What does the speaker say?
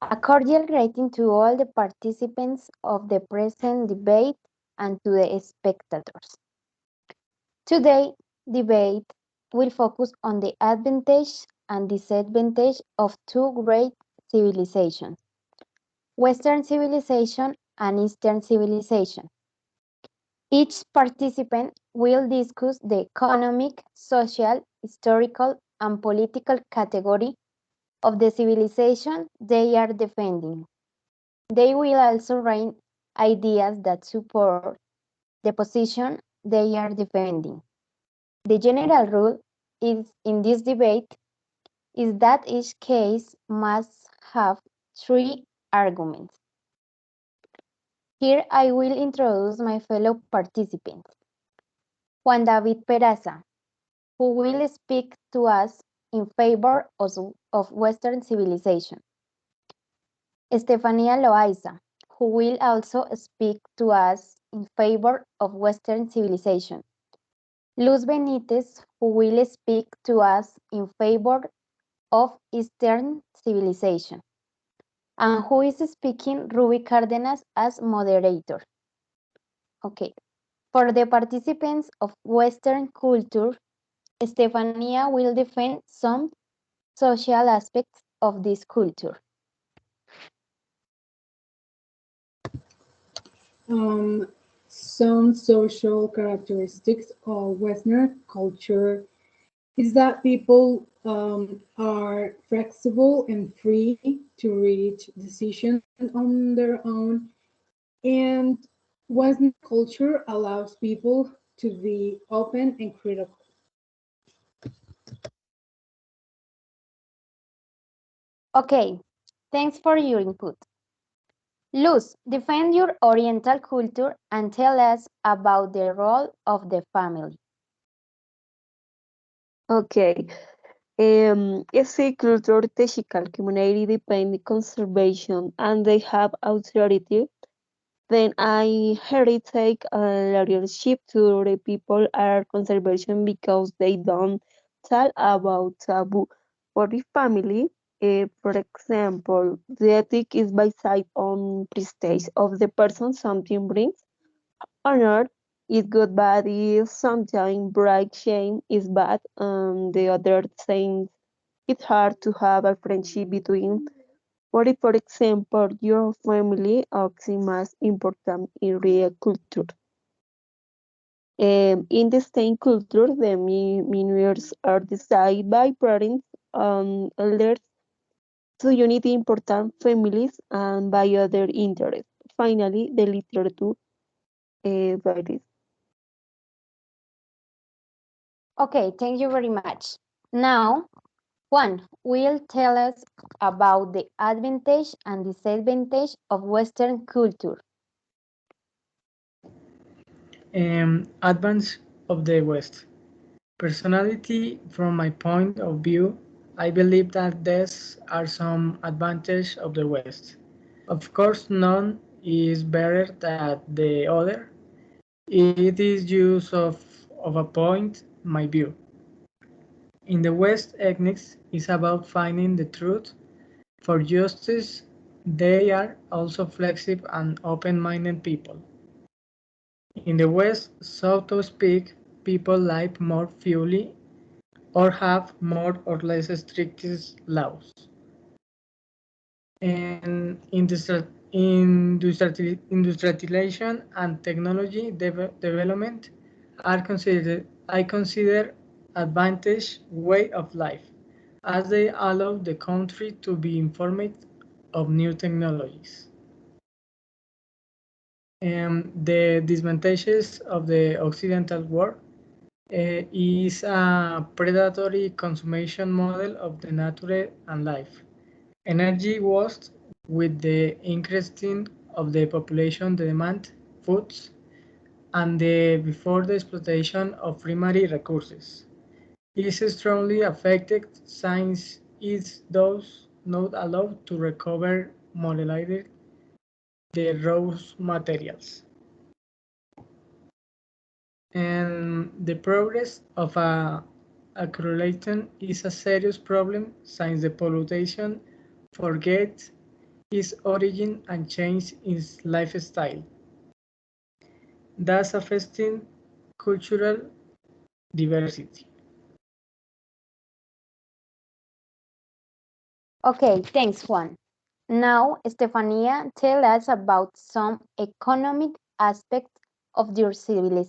A cordial greeting to all the participants of the present debate and to the spectators. Today, debate will focus on the advantage and disadvantage of two great civilizations, Western civilization and Eastern civilization. Each participant will discuss the economic, social, historical, and political category of the civilization they are defending. They will also raise ideas that support the position they are defending. The general rule is in this debate is that each case must have three arguments. Here I will introduce my fellow participants. Juan David Peraza, who will speak to us in favor of Western civilization. Estefania Loaiza, who will also speak to us in favor of Western civilization. Luz Benitez, who will speak to us in favor of Eastern civilization. And who is speaking? Ruby Cárdenas as moderator. Okay. For the participants of Western culture, Estefania will defend some social aspects of this culture. Some social characteristics of Western culture is that people are flexible and free to reach decisions on their own, and Western culture allows people to be open and critical. Okay, thanks for your input. Luz, defend your Oriental culture and tell us about the role of the family. Okay. Every cultural community depend on conservation and they have authority. Then I heard take a leadership to the people are conservation because they don't tell about taboo. For the family, for example, the ethic is based on prestige of the person something brings honor is good, bad is sometimes bright shame is bad, and the other things it's hard to have a friendship between. What if, for example, your family is most important in real culture? In the same culture, the minors are decided by parents and elders, so unity important families and by other interests. Finally, the literature varies. Okay, thank you very much. Now, Juan will tell us about the advantage and disadvantage of Western culture. Advance of the West. Personality, from my point of view, I believe that these are some advantages of the West. Of course, none is better than the other. It is use of a point, my view. In the West, ethics is about finding the truth. For justice, they are also flexible and open-minded people. In the West, so to speak, people live more freely or have more or less strict laws. And industrialization and technology development are considered, I consider, advantage way of life, as they allow the country to be informed of new technologies. The disadvantages of the Occidental world is a predatory consumption model of the nature and life. Energy waste with the increasing of the population demand foods and before the exploitation of primary resources. It is strongly affected since it does not allow to recover modulated the raw materials. And the progress of accumulation is a serious problem since the pollution forgets its origin and change its lifestyle, thus affecting cultural diversity. Okay, thanks, Juan. Now, Stefania, tell us about some economic aspects of your civilization.